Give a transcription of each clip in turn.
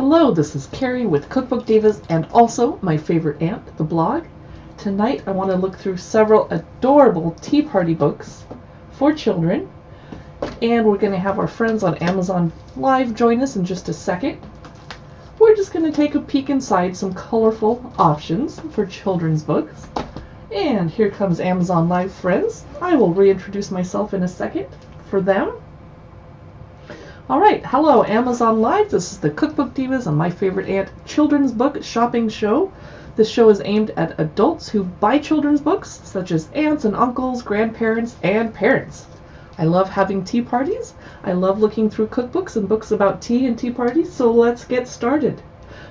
Hello, this is Carrie with Cookbook Divas and also my favorite aunt, the blog. Tonight I want to look through several adorable tea party books for children, and we're going to have our friends on Amazon Live join us in just a second. We're just going to take a peek inside some colorful options for children's books. And here comes Amazon Live friends. I will reintroduce myself in a second for them. Alright, hello Amazon Live. This is the Cookbook Divas and My Favorite Aunt children's book shopping show. This show is aimed at adults who buy children's books, such as aunts and uncles, grandparents, and parents. I love having tea parties. I love looking through cookbooks and books about tea and tea parties, so let's get started.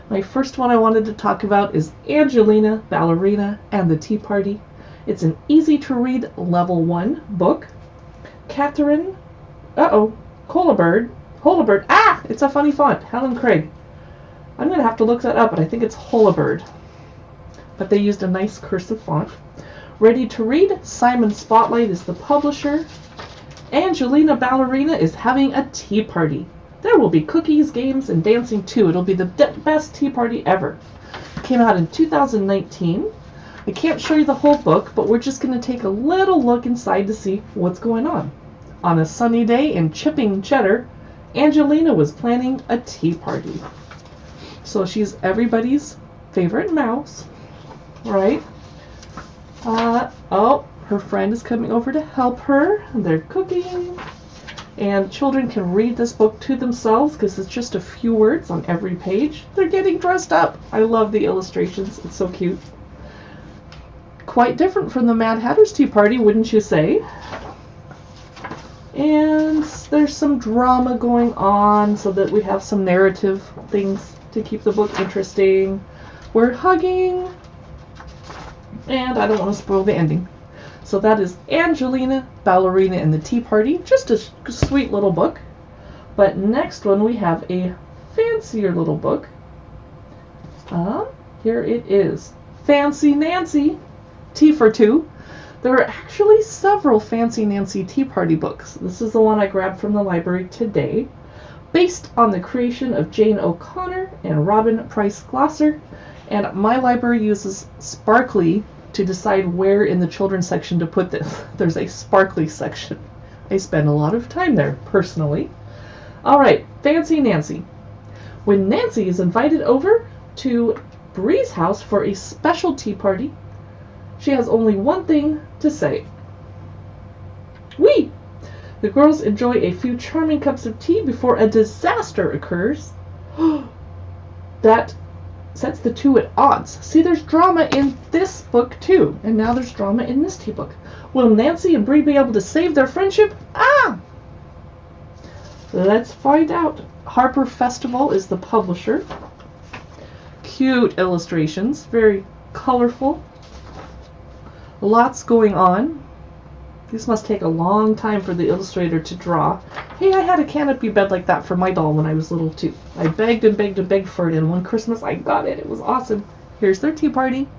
My first one I wanted to talk about is Angelina, Ballerina, and the Tea Party. It's an easy-to-read level 1 book. Catherine, Holabird, it's a funny font, Helen Craig. I'm going to have to look that up, but I think it's Holabird. But they used a nice cursive font. Ready to read, Simon Spotlight is the publisher. Angelina Ballerina is having a tea party. There will be cookies, games, and dancing too. It'll be the best tea party ever. It came out in 2019. I can't show you the whole book, but we're just going to take a little look inside to see what's going on. On a sunny day in Chipping Cheddar, Angelina was planning a tea party. So she's everybody's favorite mouse, right? Her friend is coming over to help her. They're cooking. And children can read this book to themselves because it's just a few words on every page. They're getting dressed up. I love the illustrations. It's so cute. Quite different from the Mad Hatter's Tea Party, wouldn't you say? And there's some drama going on so that we have some narrative things to keep the book interesting. We're hugging. And I don't want to spoil the ending. So that is Angelina, Ballerina, and the Tea Party. Just a sweet little book. But next one we have a fancier little book. Here it is. Fancy Nancy, Tea for Two. There are actually several Fancy Nancy Tea Party books. This is the one I grabbed from the library today. Based on the creation of Jane O'Connor and Robin Price Glasser. And my library uses Sparkly to decide where in the children's section to put this. There's a Sparkly section. I spend a lot of time there, personally. Alright, Fancy Nancy. When Nancy is invited over to Bree's house for a special tea party, she has only one thing to say. Oui! The girls enjoy a few charming cups of tea before a disaster occurs. That sets the two at odds. See, there's drama in this book too, and now there's drama in this tea book. Will Nancy and Bree be able to save their friendship? Let's find out. Harper Festival is the publisher. Cute illustrations, very colorful. Lots going on. This must take a long time for the illustrator to draw. Hey, I had a canopy bed like that for my doll when I was little too. I begged and begged and begged for it, and one Christmas I got it. It was awesome. Here's their tea party.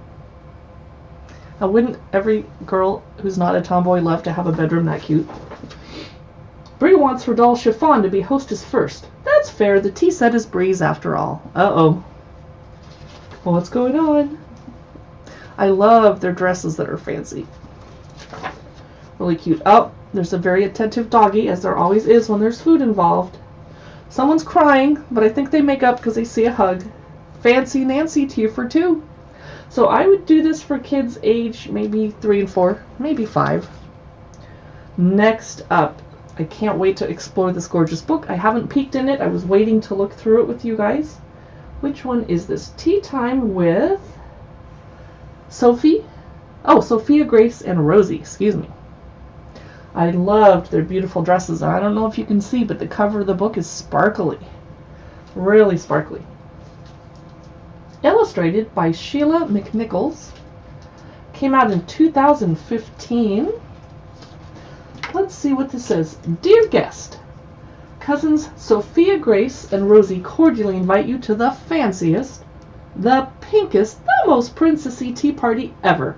Now, wouldn't every girl who's not a tomboy love to have a bedroom that cute? Bree wants her doll Chiffon to be hostess first. That's fair. The tea set is Bree's after all. Uh-oh. Well, what's going on? I love their dresses that are fancy. Really cute. Oh, there's a very attentive doggy, as there always is when there's food involved. Someone's crying, but I think they make up because they see a hug. Fancy Nancy, Tea for Two. So I would do this for kids age maybe 3 and 4, maybe 5. Next up, I can't wait to explore this gorgeous book. I haven't peeked in it. I was waiting to look through it with you guys. Which one is this? Tea Time with Sophie? Oh, Sophia, Grace, and Rosie. Excuse me. I loved their beautiful dresses. I don't know if you can see, but the cover of the book is sparkly. Really sparkly. Illustrated by Sheila McNichols. Came out in 2015. Let's see what this says. Dear guest, cousins Sophia, Grace, and Rosie cordially invite you to the fanciest, the pinkest, the most princessy tea party ever.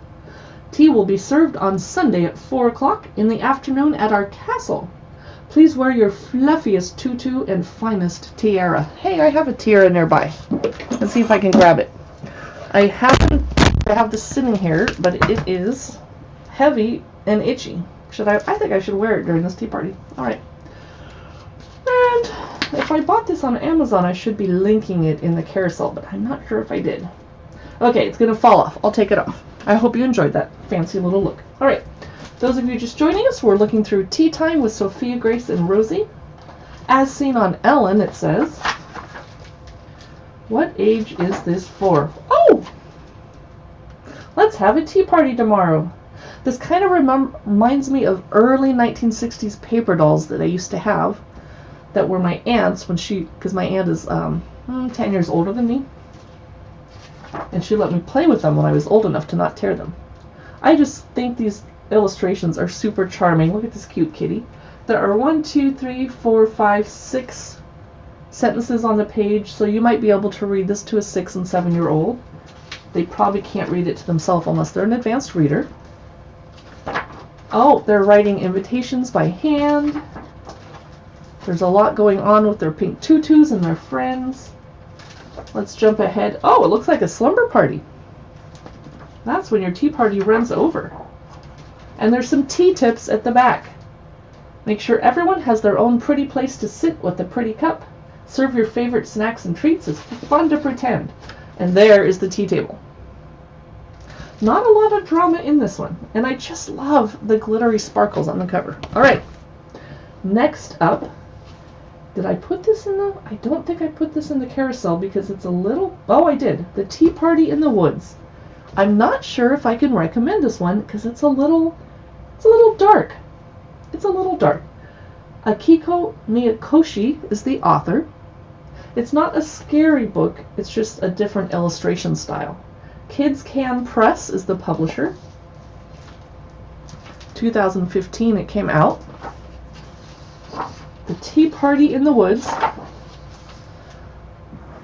Tea will be served on Sunday at 4 o'clock in the afternoon at our castle. Please wear your fluffiest tutu and finest tiara. Hey, I have a tiara nearby. Let's see if I can grab it. I have this sitting here, but it is heavy and itchy. I think I should wear it during this tea party. Alright. And if I bought this on Amazon, I should be linking it in the carousel, but I'm not sure if I did. Okay, it's going to fall off. I'll take it off. I hope you enjoyed that fancy little look. Alright. Those of you just joining us, we're looking through Tea Time with Sophia, Grace, and Rosie. As seen on Ellen, it says, what age is this for? Oh! Let's have a tea party tomorrow. This kind of reminds me of early 1960s paper dolls that I used to have that were my aunt's because my aunt is 10 years older than me. And she let me play with them when I was old enough to not tear them. I just think these illustrations are super charming. Look at this cute kitty. There are 1, 2, 3, 4, 5, 6 sentences on the page, so you might be able to read this to a 6 and 7-year-old. They probably can't read it to themselves unless they're an advanced reader. Oh, they're writing invitations by hand. There's a lot going on with their pink tutus and their friends. Let's jump ahead. Oh, it looks like a slumber party. That's when your tea party runs over. And there's some tea tips at the back. Make sure everyone has their own pretty place to sit with a pretty cup. Serve your favorite snacks and treats. It's fun to pretend. And there is the tea table. Not a lot of drama in this one. And I just love the glittery sparkles on the cover. Alright. Next up. Did I put this in the... I don't think I put this in the carousel because it's a little... Oh, I did. The Tea Party in the Woods. I'm not sure if I can recommend this one because it's a little dark. It's a little dark. Akiko Miyakoshi is the author. It's not a scary book. It's just a different illustration style. Kids Can Press is the publisher. 2015 it came out. The Tea Party in the Woods.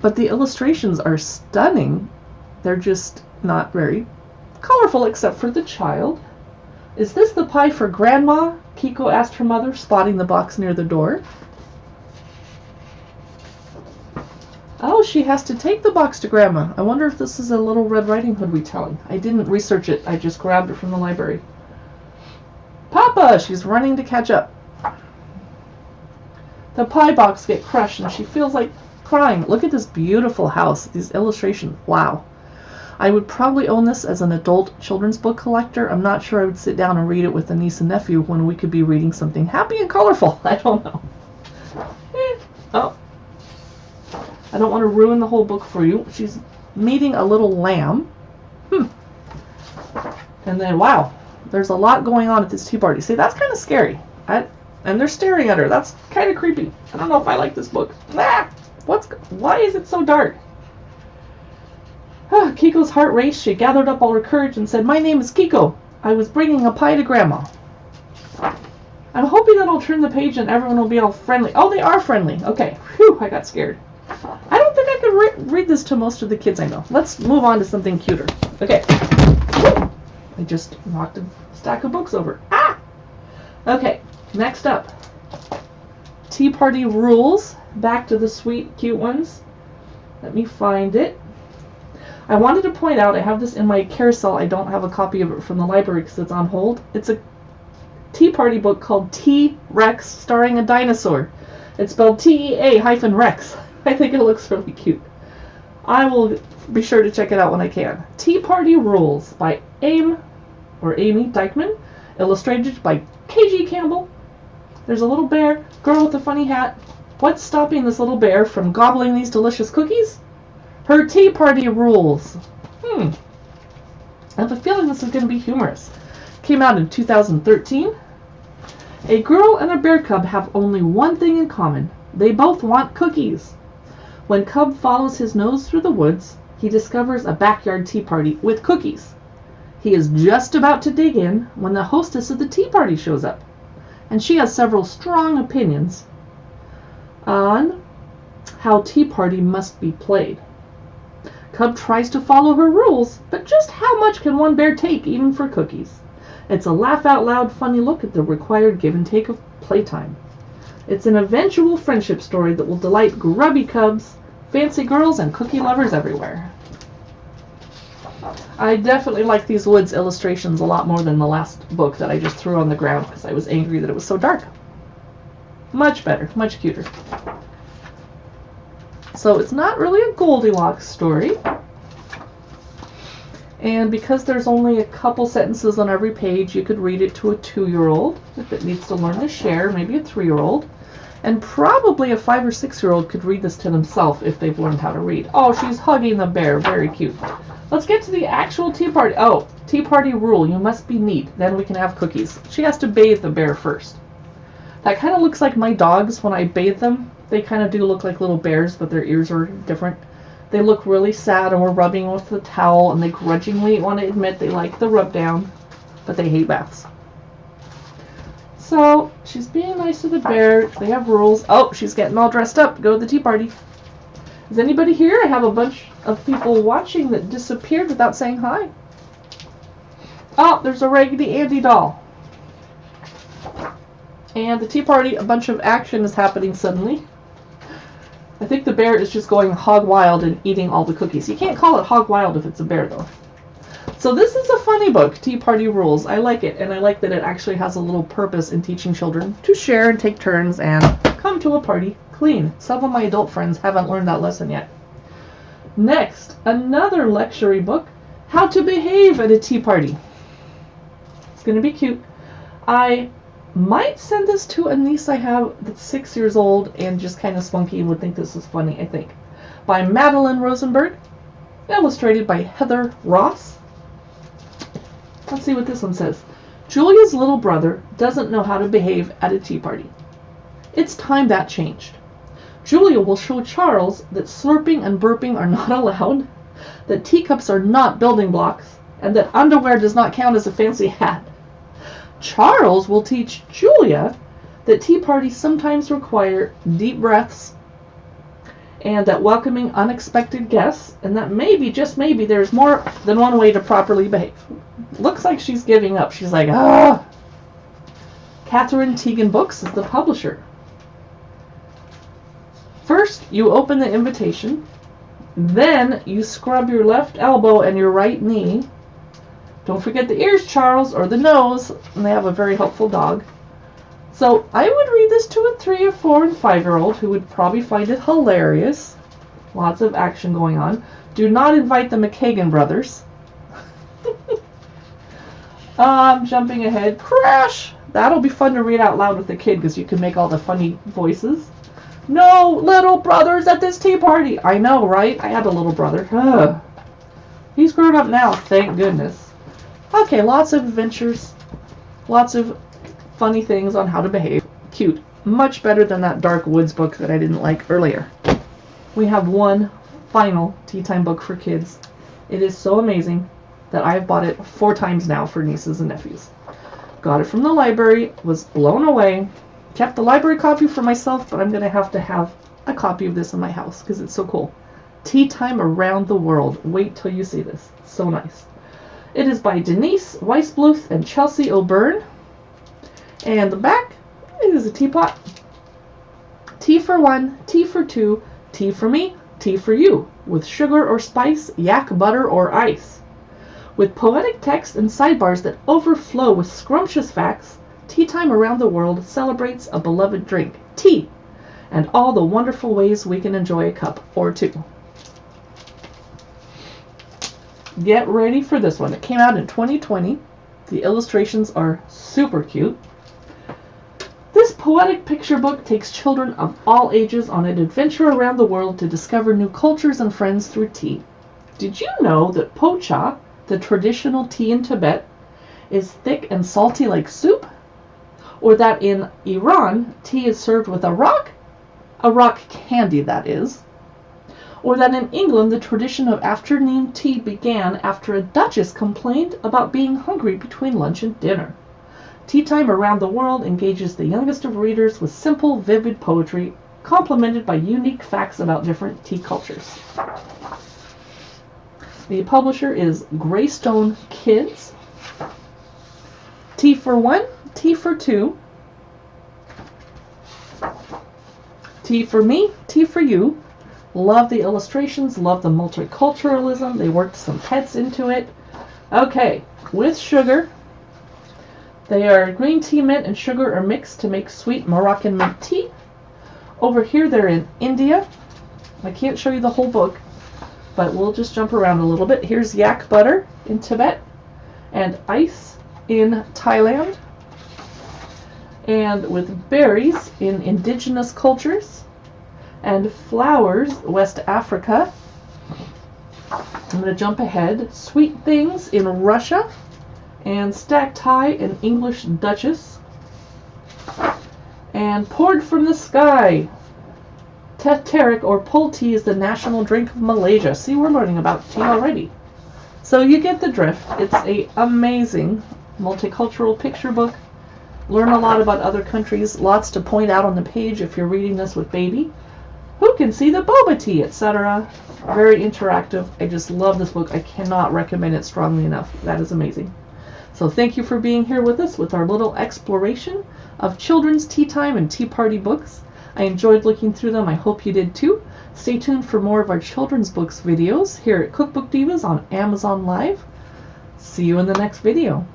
But the illustrations are stunning. They're just not very colorful except for the child. Is this the pie for Grandma? Kiko asked her mother, spotting the box near the door. Oh, she has to take the box to Grandma. I wonder if this is a Little Red Riding Hood retelling. I didn't research it. I just grabbed it from the library. Papa! She's running to catch up. The pie box gets crushed and she feels like crying. Look at this beautiful house. These illustrations. Wow. I would probably own this as an adult children's book collector. I'm not sure I would sit down and read it with a niece and nephew when we could be reading something happy and colorful. I don't know. Oh. I don't want to ruin the whole book for you. She's meeting a little lamb. And then, wow, there's a lot going on at this tea party. See, that's kind of scary. And they're staring at her. That's kind of creepy. I don't know if I like this book. Why is it so dark? Kiko's heart raced. She gathered up all her courage and said, "My name is Kiko. I was bringing a pie to Grandma." I'm hoping that'll turn the page and everyone will be all friendly. Oh, they are friendly. Okay. Whew, I got scared. I don't think I could read this to most of the kids I know. Let's move on to something cuter. Okay. I just knocked a stack of books over. Ah! Okay. Next up. Tea Party Rules. Back to the sweet, cute ones. Let me find it. I wanted to point out, I have this in my carousel. I don't have a copy of it from the library because it's on hold. It's a tea party book called T-Rex starring a dinosaur. It's spelled T-E-A-Rex. I think it looks really cute. I will be sure to check it out when I can. Tea Party Rules by Amy Dykeman. Illustrated by K.G. Campbell. There's a little bear, girl with a funny hat. What's stopping this little bear from gobbling these delicious cookies? Her tea party rules. I have a feeling this is going to be humorous. Came out in 2013. A girl and a bear cub have only one thing in common. They both want cookies. When Cub follows his nose through the woods, he discovers a backyard tea party with cookies. He is just about to dig in when the hostess of the tea party shows up, and she has several strong opinions on how tea party must be played. Cub tries to follow her rules, but just how much can one bear take even for cookies? It's a laugh-out-loud funny look at the required give and take of playtime. It's an eventual friendship story that will delight grubby cubs, fancy girls, and cookie lovers everywhere. I definitely like these woods illustrations a lot more than the last book that I just threw on the ground because I was angry that it was so dark. Much better, much cuter. So it's not really a Goldilocks story. And because there's only a couple sentences on every page, you could read it to a 2-year-old if it needs to learn to share, maybe a 3-year-old. And probably a 5 or 6-year-old could read this to themselves if they've learned how to read. Oh, she's hugging the bear. Very cute. Let's get to the actual tea party. Oh, tea party rule. You must be neat. Then we can have cookies. She has to bathe the bear first. That kind of looks like my dogs when I bathe them. They kind of do look like little bears, but their ears are different. They look really sad, and we're rubbing with the towel, and they grudgingly want to admit they like the rub down, but they hate baths. So she's being nice to the bear. They have rules. Oh, she's getting all dressed up. Go to the tea party. Is anybody here? I have a bunch of people watching that disappeared without saying hi. Oh, there's a Raggedy Andy doll. And the tea party, a bunch of action is happening suddenly. I think the bear is just going hog wild and eating all the cookies. You can't call it hog wild if it's a bear, though. So this is a funny book, Tea Party Rules. I like it, and I like that it actually has a little purpose in teaching children to share and take turns and come to a party clean. Some of my adult friends haven't learned that lesson yet. Next, another lecture book, How to Behave at a Tea Party. It's going to be cute. I might send this to a niece I have that's 6 years old and just kind of spunky and would think this is funny, I think. By Madeline Rosenberg. Illustrated by Heather Ross. Let's see what this one says. Julia's little brother doesn't know how to behave at a tea party. It's time that changed. Julia will show Charles that slurping and burping are not allowed, that teacups are not building blocks, and that underwear does not count as a fancy hat. Charles will teach Julia that tea parties sometimes require deep breaths and that welcoming unexpected guests, and that maybe, just maybe, there's more than one way to properly behave. Looks like she's giving up. She's like, ah. Catherine Teagan Books is the publisher. First, you open the invitation. Then you scrub your left elbow and your right knee. Don't forget the ears, Charles, or the nose. And they have a very helpful dog. So I would read this to a 3, or 4, and 5-year-old who would probably find it hilarious. Lots of action going on. Do not invite the McKagan brothers. Jumping ahead. Crash! That'll be fun to read out loud with the kid because you can make all the funny voices. No little brothers at this tea party. I know, right? I had a little brother. Ugh. He's grown up now, thank goodness. Okay, lots of adventures. Lots of funny things on how to behave. Cute. Much better than that Dark Woods book that I didn't like earlier. We have one final tea time book for kids. It is so amazing that I've bought it 4 times now for nieces and nephews. Got it from the library, was blown away, kept the library copy for myself, but I'm going to have a copy of this in my house because it's so cool. Tea Time Around the World. Wait till you see this. So nice. It is by Denise Weisbluth and Chelsea O'Byrne. And the back is a teapot. Tea for 1, tea for 2, tea for me, tea for you, with sugar or spice, yak butter or ice. With poetic text and sidebars that overflow with scrumptious facts, Tea Time Around the World celebrates a beloved drink, tea, and all the wonderful ways we can enjoy a cup or 2. Get ready for this one. It came out in 2020. The illustrations are super cute. This poetic picture book takes children of all ages on an adventure around the world to discover new cultures and friends through tea. Did you know that pocha, the traditional tea in Tibet, is thick and salty like soup? Or that in Iran, tea is served with a rock candy that is. Or that in England, the tradition of afternoon tea began after a duchess complained about being hungry between lunch and dinner. Tea Time Around the World engages the youngest of readers with simple, vivid poetry, complemented by unique facts about different tea cultures. The publisher is Greystone Kids. Tea for 1, tea for 2. Tea for me, tea for you. Love the illustrations, love the multiculturalism. They worked some pets into it. Okay, with sugar. They are green tea, mint, and sugar are mixed to make sweet Moroccan mint tea. Over here they're in India. I can't show you the whole book, but we'll just jump around a little bit. Here's yak butter in Tibet and ice in Thailand. And with berries in indigenous cultures and flowers, West Africa. I'm going to jump ahead. Sweet things in Russia and stacked tie in English Duchess. And poured from the sky. Teh tarik or pull tea is the national drink of Malaysia. See, we're learning about tea already. So you get the drift. It's an amazing multicultural picture book. Learn a lot about other countries. Lots to point out on the page if you're reading this with baby. Who can see the boba tea, etc. Very interactive. I just love this book. I cannot recommend it strongly enough. That is amazing. So thank you for being here with us with our little exploration of children's tea time and tea party books. I enjoyed looking through them. I hope you did too. Stay tuned for more of our children's books videos here at Cookbook Divas on Amazon Live. See you in the next video.